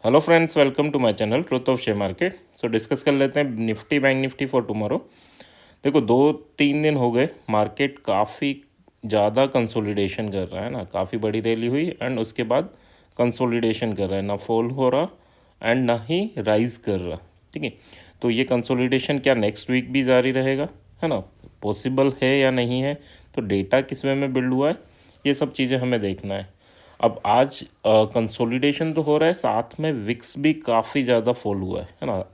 Hello friends, welcome to my channel truth of share market. So discuss कर लेते हैं Nifty bank Nifty for tomorrow. देखो, 2-3 दिन हो गए, मार्केट काफ़ी ज़्यादा कंसोलिडेशन कर रहा है ना। काफ़ी बड़ी रैली हुई एंड उसके बाद कंसोलिडेशन कर रहा है, ना फॉल हो रहा एंड ना ही राइज कर रहा। ठीक है, तो ये कंसोलिडेशन क्या नेक्स्ट वीक भी जारी रहेगा, है ना? पॉसिबल है या नहीं है, तो डेटा किस वे में बिल्ड हुआ है, ये सब चीज़ें हमें देखना है। अब आज कंसोलिडेशन तो हो रहा है, साथ में विक्स भी काफ़ी ज़्यादा फॉल हुआ है ना।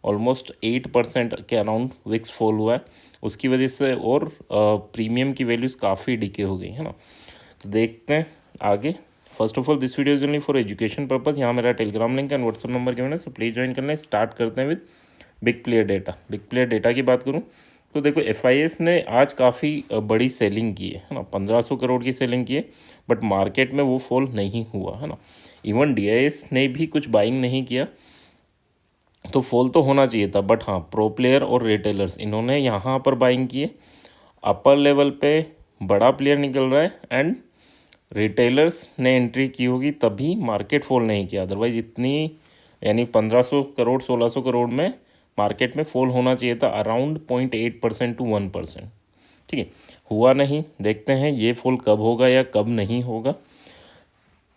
ऑलमोस्ट 8% के अराउंड विक्स फॉल हुआ है। उसकी वजह से और प्रीमियम की वैल्यूज़ काफ़ी डिके हो गई है ना। तो देखते हैं आगे। First of all, this video is only for education purpose. यहाँ मेरा Telegram link and WhatsApp number given है, सो प्लीज़ ज्वाइन करना है। स्टार्ट करते हैं with big player data. Big player data की बात करूँ तो देखो, एफ ने आज काफ़ी बड़ी सेलिंग की है ना। 1500 करोड़ की सेलिंग की है, बट मार्केट में वो फॉल नहीं हुआ है ना। इवन डी ने भी कुछ बाइंग नहीं किया, तो फॉल तो होना चाहिए था। बट हाँ, प्रो प्लेयर और रिटेलर्स इन्होंने यहाँ पर बाइंग किए। अपर लेवल पे बड़ा प्लेयर निकल रहा है एंड रिटेलर्स ने एंट्री की होगी, तभी मार्केट फॉल नहीं किया। अदरवाइज इतनी, यानी 1500 करोड़ 1600 करोड़ में मार्केट में फॉल होना चाहिए था अराउंड 0.8% टू 1%। ठीक है, हुआ नहीं। देखते हैं ये फॉल कब होगा या कब नहीं होगा।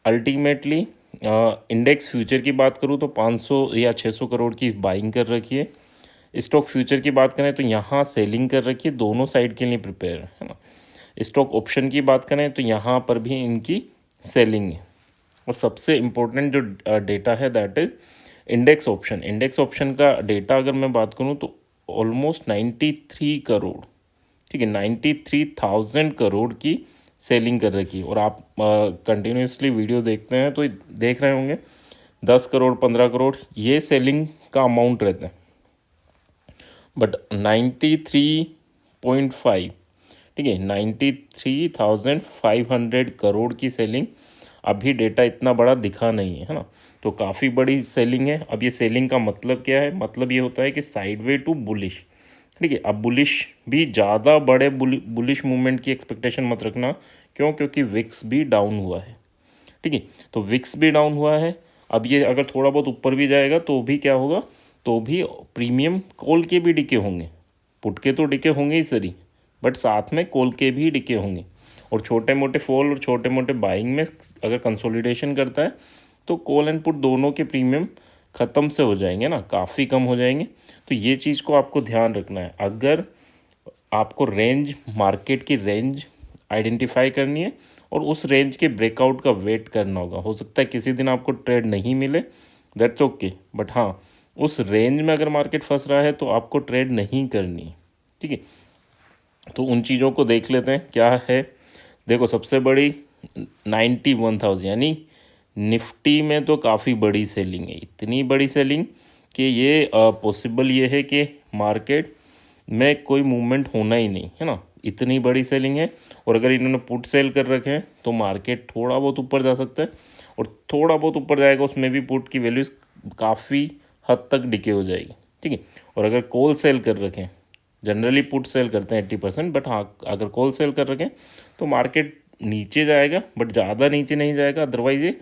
अल्टीमेटली इंडेक्स फ्यूचर की बात करूँ तो 500 या 600 करोड़ की बाइंग कर रखी है। स्टॉक फ्यूचर की बात करें तो यहाँ सेलिंग कर रखी है, दोनों साइड के लिए प्रिपेयर है ना। स्टॉक ऑप्शन की बात करें तो यहाँ पर भी इनकी सेलिंग है। और सबसे इम्पोर्टेंट जो डेटा है that is index option. Index option का डेटा अगर मैं बात करूँ तो ऑलमोस्ट 93 करोड़, ठीक है, 93,000 करोड़ की सेलिंग कर रखी है। और आप कंटिन्यूसली वीडियो देखते हैं तो देख रहे होंगे 10 करोड़ 15 करोड़ ये सेलिंग का अमाउंट रहता है। बट 93.5, ठीक है, 93,500 करोड़ की सेलिंग, अभी डेटा इतना बड़ा दिखा नहीं है ना। तो काफ़ी बड़ी सेलिंग है। अब ये सेलिंग का मतलब क्या है? मतलब ये होता है कि साइडवे टू बुलिश। ठीक है, अब बुलिश भी ज़्यादा बड़े बुलिश मूवमेंट की एक्सपेक्टेशन मत रखना। क्यों? क्योंकि विक्स भी डाउन हुआ है। ठीक है, तो विक्स भी डाउन हुआ है। अब ये अगर थोड़ा बहुत ऊपर भी जाएगा तो भी क्या होगा, तो भी प्रीमियम कॉल के भी डिके होंगे। पुट के तो डिके होंगे ही सरी, बट साथ में कॉल के भी डिके होंगे। और छोटे मोटे फॉल और छोटे मोटे बाइंग में अगर कंसोलिडेशन करता है तो कॉल एंड पुट दोनों के प्रीमियम ख़त्म से हो जाएंगे ना, काफ़ी कम हो जाएंगे। तो ये चीज़ को आपको ध्यान रखना है। अगर आपको रेंज, मार्केट की रेंज आइडेंटिफाई करनी है और उस रेंज के ब्रेकआउट का वेट करना होगा। हो सकता है किसी दिन आपको ट्रेड नहीं मिले, दैट्स ओके, बट हाँ, उस रेंज में अगर मार्केट फंस रहा है तो आपको ट्रेड नहीं करनी है। ठीक है, तो उन चीज़ों को देख लेते हैं क्या है। देखो, सबसे बड़ी 91,000, यानी निफ्टी में तो काफ़ी बड़ी सेलिंग है। इतनी बड़ी सेलिंग कि ये पॉसिबल ये है कि मार्केट में कोई मूवमेंट होना ही नहीं है ना। इतनी बड़ी सेलिंग है। और अगर इन्होंने पुट सेल कर रखे हैं तो मार्केट थोड़ा बहुत ऊपर जा सकता है, और थोड़ा बहुत ऊपर जाएगा उसमें भी पुट की वैल्यूज़ काफ़ी हद तक डिके हो जाएगी। ठीक है, और अगर कॉल सेल कर रखें, जनरली पुट सेल करते हैं 80%, बट हाँ, अगर कॉल सेल कर रखें तो मार्केट नीचे जाएगा, बट ज़्यादा नीचे नहीं जाएगा। अदरवाइज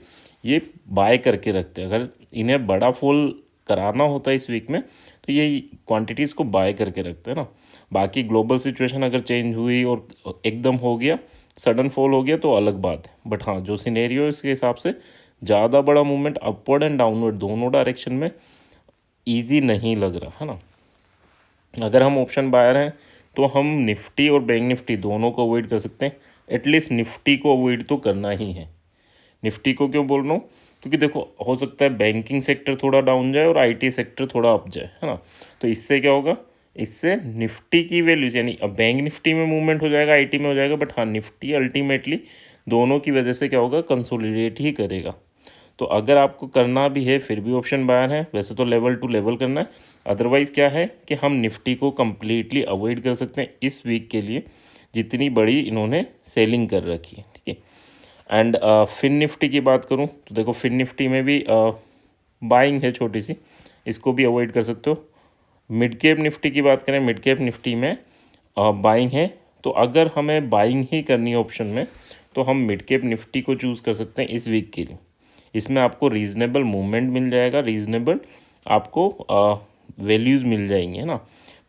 ये बाय करके रखते हैं। अगर इन्हें बड़ा फॉल कराना होता है इस वीक में तो ये क्वांटिटीज़ को बाय करके रखते हैं ना। बाकी ग्लोबल सिचुएशन अगर चेंज हुई और एकदम हो गया, सडन फॉल हो गया तो अलग बात है। बट हाँ, जो सिनेरियो इसके हिसाब से ज़्यादा बड़ा मूवमेंट अपवर्ड एंड डाउनवर्ड दोनों डायरेक्शन में ईजी नहीं लग रहा है ना। अगर हम ऑप्शन बायर हैं तो हम निफ्टी और बैंक निफ्टी दोनों को अवॉइड कर सकते हैं। एटलीस्ट निफ्टी को अवॉइड तो करना ही है। निफ्टी को क्यों बोल रहा हूँ? क्योंकि देखो, हो सकता है बैंकिंग सेक्टर थोड़ा डाउन जाए और आईटी सेक्टर थोड़ा अप जाए, है ना। तो इससे क्या होगा, इससे निफ्टी की वैल्यूज, यानी अब बैंक निफ्टी में मूवमेंट हो जाएगा, आईटी में हो जाएगा, बट हाँ, निफ्टी अल्टीमेटली दोनों की वजह से क्या होगा, कंसोलिडेट ही करेगा। तो अगर आपको करना भी है फिर भी ऑप्शन बायर है। वैसे तो लेवल टू लेवल करना है, अदरवाइज़ क्या है कि हम निफ्टी को कम्प्लीटली अवॉइड कर सकते हैं इस वीक के लिए, जितनी बड़ी इन्होंने सेलिंग कर रखी है। ठीक है, एंड फिन निफ्टी की बात करूं तो देखो, फिन निफ्टी में भी बाइंग है छोटी सी, इसको भी अवॉइड कर सकते हो। मिड कैप निफ्टी की बात करें, मिड कैप निफ्टी में बाइंग है। तो अगर हमें बाइंग ही करनी है ऑप्शन में तो हम मिड कैप निफ्टी को चूज़ कर सकते हैं इस वीक के लिए। इसमें आपको रीज़नेबल मूवमेंट मिल जाएगा, रीज़नेबल आपको वैल्यूज़ मिल जाएंगी, है ना।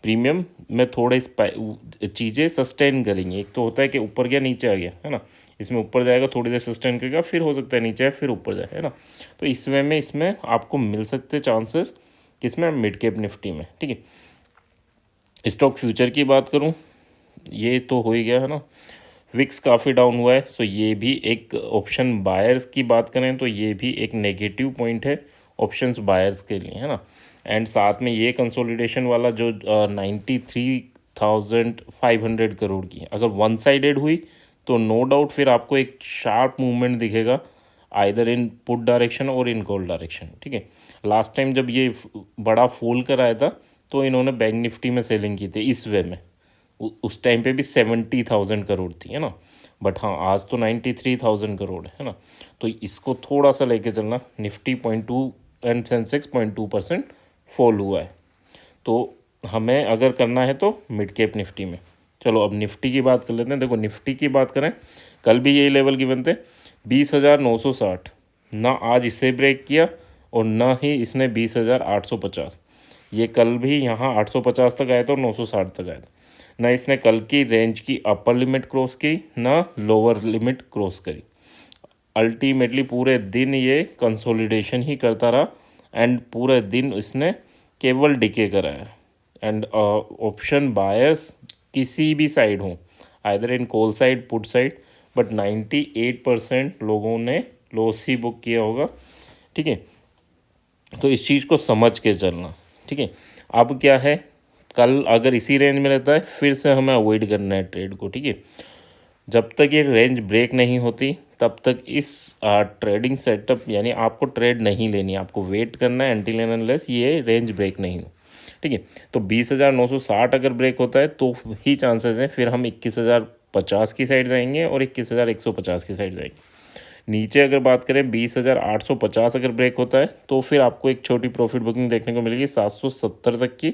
प्रीमियम में थोड़े चीज़ें सस्टेन करेंगी। एक तो होता है कि ऊपर गया नीचे आ गया, है ना, इसमें ऊपर जाएगा थोड़ी देर सस्टेन करेगा, फिर हो सकता है नीचे आए फिर ऊपर जाए, है ना। तो इस वे में इसमें आपको मिल सकते चांसेस किसमें, मिड कैप निफ्टी में, ठीक है। स्टॉक फ्यूचर की बात करूं, ये तो हो ही गया, है ना। विक्स काफ़ी डाउन हुआ है, सो ये भी एक ऑप्शन बायर्स की बात करें तो ये भी एक नेगेटिव पॉइंट है ऑप्शंस बायर्स के लिए, है ना। एंड साथ में ये कंसोलिडेशन वाला जो 93,500 करोड़ की अगर वन साइडेड हुई तो नो डाउट फिर आपको एक शार्प मूवमेंट दिखेगा आइदर इन पुट डायरेक्शन और इन कॉल डायरेक्शन, ठीक है। लास्ट टाइम जब ये बड़ा फॉल कर आया था तो इन्होंने बैंक निफ्टी में सेलिंग की थी इस वे में, उस टाइम पे भी 70,000 करोड़ थी, है ना। बट हाँ, आज तो 93,000 करोड़ है ना। तो इसको थोड़ा सा लेके चलना, निफ्टी 0.2 एंड सेंसेक्स 0.2% फॉल हुआ है, तो हमें अगर करना है तो मिड कैप निफ्टी में। चलो अब निफ्टी की बात कर लेते हैं। देखो निफ्टी की बात करें, कल भी यही लेवल गिवन थे 20,960, ना आज इसे ब्रेक किया और ना ही इसने 20,850। ये कल भी यहाँ 850 तक आया था और 960 तक आया था। ना इसने कल की रेंज की अपर लिमिट क्रॉस की, ना लोअर लिमिट क्रॉस करी। अल्टीमेटली पूरे दिन ये कंसोलिडेशन ही करता रहा एंड पूरे दिन इसने केवल डिके कराया। एंड ऑप्शन बायर्स किसी भी साइड हो, either in call side put side, but 98% लोगों ने लॉस ही बुक किया होगा, ठीक है। तो इस चीज़ को समझ के चलना, ठीक है। अब क्या है, कल अगर इसी रेंज में रहता है फिर से हमें अवॉइड करना है ट्रेड को, ठीक है। जब तक ये रेंज ब्रेक नहीं होती तब तक इस ट्रेडिंग सेटअप यानी आपको ट्रेड नहीं लेनी, आपको वेट करना है अनटिल एंड अनलेस ये रेंज ब्रेक नहीं हो, ठीक है। तो 20,960 अगर ब्रेक होता है तो ही चांसेस हैं फिर हम 21,050 की साइड जाएंगे और 21,150 की साइड जाएंगे। नीचे अगर बात करें 20,850 अगर ब्रेक होता है तो फिर आपको एक छोटी प्रॉफिट बुकिंग देखने को मिलेगी 770 तक की।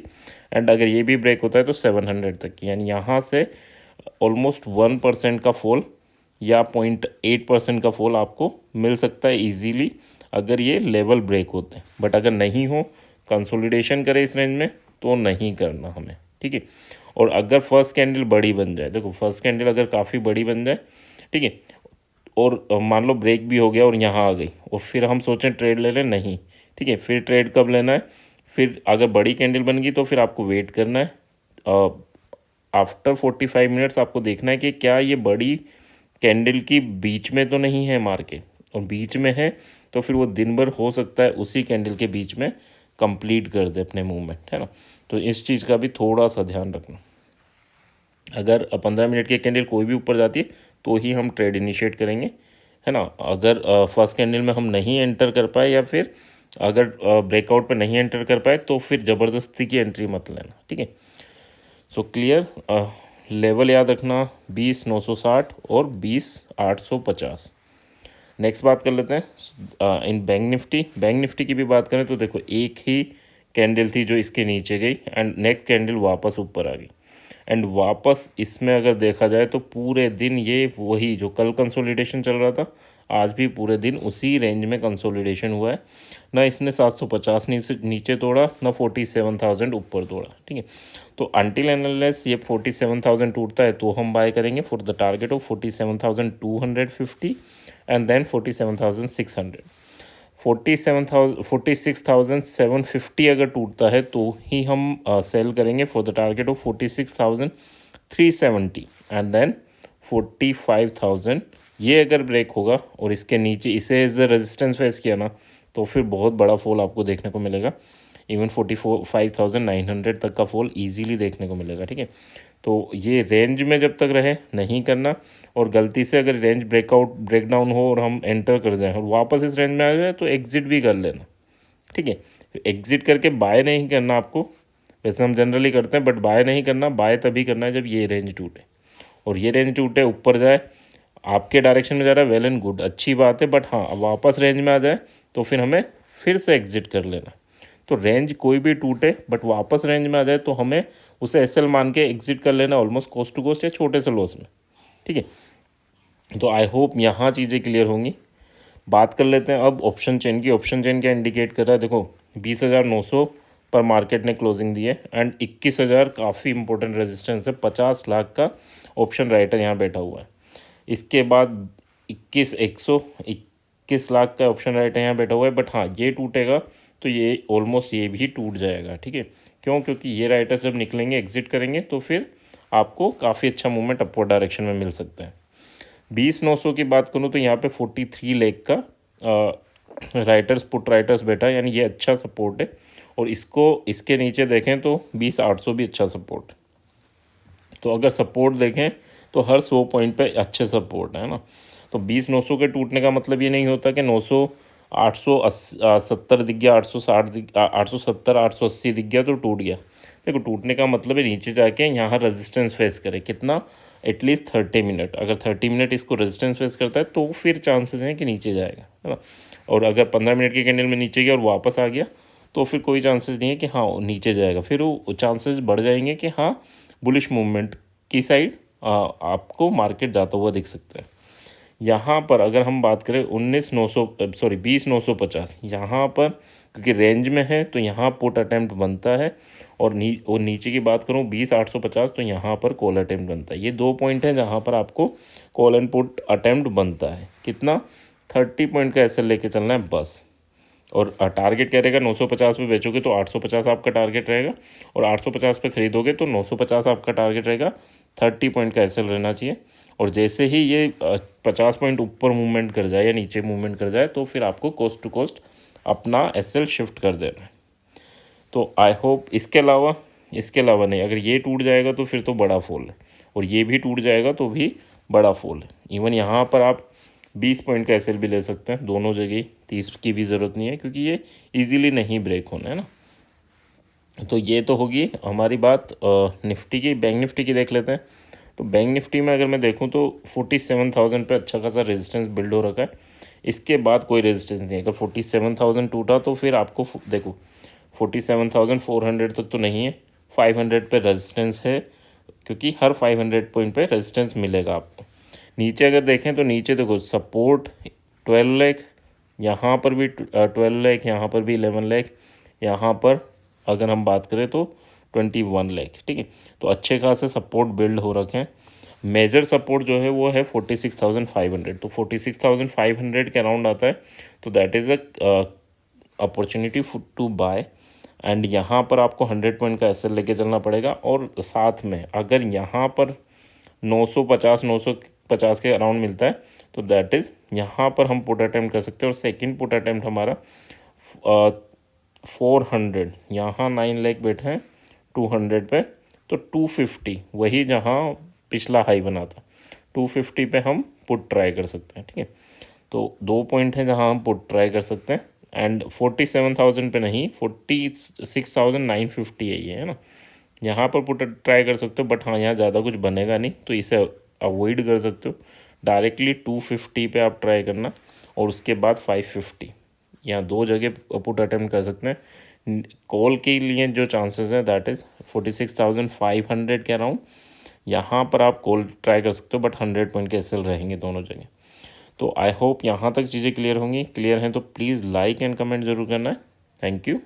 एंड अगर ये भी ब्रेक होता है तो 700 तक की, यानी यहाँ से ऑलमोस्ट 1% का फॉल या 0.8% का फॉल आपको मिल सकता है ईजीली अगर ये लेवल ब्रेक होते हैं। बट अगर नहीं हो, कंसोलिडेशन करे इस रेंज में तो नहीं करना हमें, ठीक है। और अगर फर्स्ट कैंडल बड़ी बन जाए, देखो फर्स्ट कैंडल अगर काफ़ी बड़ी बन जाए, ठीक है, और मान लो ब्रेक भी हो गया और यहाँ आ गई और फिर हम सोचें ट्रेड ले लें, नहीं, ठीक है। फिर ट्रेड कब लेना है, फिर अगर बड़ी कैंडल बन गई तो फिर आपको वेट करना है। आफ्टर 45 मिनट्स आपको देखना है कि क्या ये बड़ी कैंडल की बीच में तो नहीं है मार्केट, और बीच में है तो फिर वो दिन भर हो सकता है उसी कैंडल के बीच में कंप्लीट कर दे अपने मूवमेंट, है ना। तो इस चीज़ का भी थोड़ा सा ध्यान रखना। अगर 15 मिनट की कैंडल कोई भी ऊपर जाती है तो ही हम ट्रेड इनिशिएट करेंगे, है ना। अगर फर्स्ट कैंडल में हम नहीं एंटर कर पाए या फिर अगर ब्रेकआउट पे नहीं एंटर कर पाए तो फिर ज़बरदस्ती की एंट्री मत लेना, ठीक है। सो क्लियर, लेवल याद रखना 20,960 और 20,850। नेक्स्ट बात कर लेते हैं इन बैंक निफ्टी। बैंक निफ्टी की भी बात करें तो देखो एक ही कैंडल थी जो इसके नीचे गई एंड नेक्स्ट कैंडल वापस ऊपर आ गई। एंड वापस इसमें अगर देखा जाए तो पूरे दिन ये वही जो कल कंसोलिडेशन चल रहा था, आज भी पूरे दिन उसी रेंज में कंसोलिडेशन हुआ है। ना इसने 750 नीचे तोड़ा, ना 47,000 ऊपर तोड़ा, ठीक है। तो अनटिल एंड अनलेस ये 47,000 टूटता है तो हम बाय करेंगे for the target of 47,250 and then 47,600। 46,750 अगर टूटता है तो ही हम सेल करेंगे for the target of 46,370 and then 45,000। ये अगर ब्रेक होगा और इसके नीचे इसे एज अ रेजिस्टेंस फेस किया ना तो फिर बहुत बड़ा फॉल आपको देखने को मिलेगा, इवन 45,900 तक का फॉल इजीली देखने को मिलेगा, ठीक है। तो ये रेंज में जब तक रहे नहीं करना, और गलती से अगर रेंज ब्रेक डाउन हो और हम एंटर कर जाएं और वापस इस रेंज में आ जाए तो एग्जिट भी कर लेना, ठीक है। एग्जिट करके बाय नहीं करना आपको, वैसे हम जनरली करते हैं, बट बाय नहीं करना। बाय तभी करना है जब ये रेंज टूटे, और ये रेंज टूटे ऊपर जाए आपके डायरेक्शन में जा रहा है, वेल एंड गुड, अच्छी बात है। बट हाँ, वापस रेंज में आ जाए तो फिर हमें फिर से एग्जिट कर लेना। तो रेंज कोई भी टूटे बट वापस रेंज में आ जाए तो हमें उसे एसएल मान के एग्जिट कर लेना, ऑलमोस्ट कोस्ट टू कोस्ट या छोटे से लॉस में, ठीक है। तो आई होप यहाँ चीज़ें क्लियर होंगी। बात कर लेते हैं अब ऑप्शन चेन की। ऑप्शन चेन क्या इंडिकेट कर रहा है, देखो 20,900 पर मार्केट ने क्लोजिंग दी है एंड 21,000 काफ़ी इंपॉर्टेंट रेजिस्टेंस है। 50 लाख का ऑप्शन राइटर यहाँ बैठा हुआ है। इसके बाद 21 लाख का ऑप्शन राइटर यहाँ बैठा हुआ है। बट हाँ, ये टूटेगा तो ये ऑलमोस्ट ये भी टूट जाएगा, ठीक है। क्यों? क्योंकि ये राइटर जब निकलेंगे, एग्जिट करेंगे, तो फिर आपको काफ़ी अच्छा मूवमेंट अपवर्ड डायरेक्शन में मिल सकता है। 20,900 की बात करूँ तो यहाँ पे 43 लाख का राइटर्स, पुट राइटर्स बैठा है, यानी ये अच्छा सपोर्ट है। और इसको इसके नीचे देखें तो 20,800 भी अच्छा सपोर्ट है। तो अगर सपोर्ट देखें तो हर 100 पॉइंट पे अच्छे सपोर्ट है ना। तो 20,900 के टूटने का मतलब ये नहीं होता कि 900 870 दिख गया, 860 दिख 870 880 दिख गया तो टूट गया। देखो टूटने का मतलब है नीचे जाके यहाँ रेजिस्टेंस फेस करे, कितना, एटलीस्ट 30 मिनट। अगर 30 मिनट इसको रेजिस्टेंस फेस करता है तो फिर चांसेस हैं कि नीचे जाएगा, है ना। और अगर 15 मिनट के कैंडल में नीचे गया और वापस आ गया तो फिर कोई चांसेस नहीं है कि हाँ वो नीचे जाएगा। फिर वो चांसेस बढ़ जाएंगे कि हाँ बुलिश मूवमेंट की साइड आपको मार्केट जाता हुआ दिख सकता है। यहाँ पर अगर हम बात करें 20,950 यहाँ पर, क्योंकि रेंज में है तो यहाँ पुट अटैम्प्ट बनता है। और नीचे की बात करूँ 20,850 तो यहाँ पर कॉल अटैम्प्ट बनता है। ये 2 पॉइंट हैं जहाँ पर आपको कॉल एंड पुट अटैम्प्ट बनता है। कितना? 30 पॉइंट का एसएल लेके चलना है बस। और टारगेट क्या रहेगा, 950 पे बेचोगे तो 850 आपका टारगेट रहेगा, और 850 पे खरीदोगे तो 950 आपका टारगेट रहेगा। 30 पॉइंट का एसएल रहना चाहिए। और जैसे ही ये 50 पॉइंट ऊपर मूवमेंट कर जाए या नीचे मूवमेंट कर जाए तो फिर आपको कोस्ट टू कोस्ट अपना एसएल शिफ्ट कर देना है। तो आई होप इसके अलावा नहीं, अगर ये टूट जाएगा तो फिर तो बड़ा फॉल है, और ये भी टूट जाएगा तो भी बड़ा फॉल है। इवन यहाँ पर आप 20 पॉइंट का एसएल भी ले सकते हैं, दोनों जगह 30 की भी ज़रूरत नहीं है, क्योंकि ये इजीली नहीं ब्रेक होना है ना। तो ये तो होगी हमारी बात निफ्टी की। बैंक निफ्टी की देख लेते हैं। तो बैंक निफ्टी में अगर मैं देखूं तो 47,000 पे अच्छा खासा रेजिस्टेंस बिल्ड हो रखा है। इसके बाद कोई रेजिस्टेंस नहीं है। अगर 47,000 टूटा तो फिर आपको देखो 47,400 तक तो नहीं है, 500 पे रेजिस्टेंस है, क्योंकि हर 500 पॉइंट पे रेजिस्टेंस मिलेगा आपको। नीचे अगर देखें तो नीचे देखो सपोर्ट 12 लाख, यहाँ पर भी 12 लाख, यहाँ पर भी 11 लाख, यहाँ पर अगर हम बात करें तो 21 लाख, ठीक है। तो अच्छे खासे सपोर्ट बिल्ड हो रखे हैं। मेजर सपोर्ट जो है वो है 46,500। तो 46,500 के अराउंड आता है, तो that is a opportunity to buy. And यहाँ पर आपको 100 पॉइंट का एसएल लेके चलना पड़ेगा। और साथ में अगर यहाँ पर 950 के अराउंड मिलता है तो दैट इज़ यहाँ पर हम पुट अटैम्प्ट कर सकते हैं। और सेकंड पुट अटैम्प्ट हमारा 400, यहाँ 9 लाख बैठे हैं 200 पे, तो 250 वही जहाँ पिछला हाई बना था, 250 पे हम पुट ट्राई कर सकते हैं, ठीक है। तो 2 पॉइंट हैं जहाँ हम पुट ट्राई कर सकते हैं। एंड 47,000 पे नहीं, 46,950 है ये, है ना। यहाँ पर पुट ट्राई कर सकते हो, बट हाँ यहाँ ज़्यादा कुछ बनेगा नहीं, तो इसे अवॉइड कर सकते हो। डायरेक्टली 250 पे आप ट्राई करना, और उसके बाद 550, यहाँ 2 जगह पुट अटेम्प्ट कर सकते हैं। कॉल के लिए जो चांसेस हैं दैट इज़ 46,500 के अराउंड। यहाँ पर आप कॉल ट्राई कर सकते हो, बट 100 पॉइंट के एसएल रहेंगे दोनों जगह। तो आई होप यहाँ तक चीज़ें क्लियर होंगी। क्लियर हैं तो प्लीज़ लाइक एंड कमेंट ज़रूर करना है। Thank you.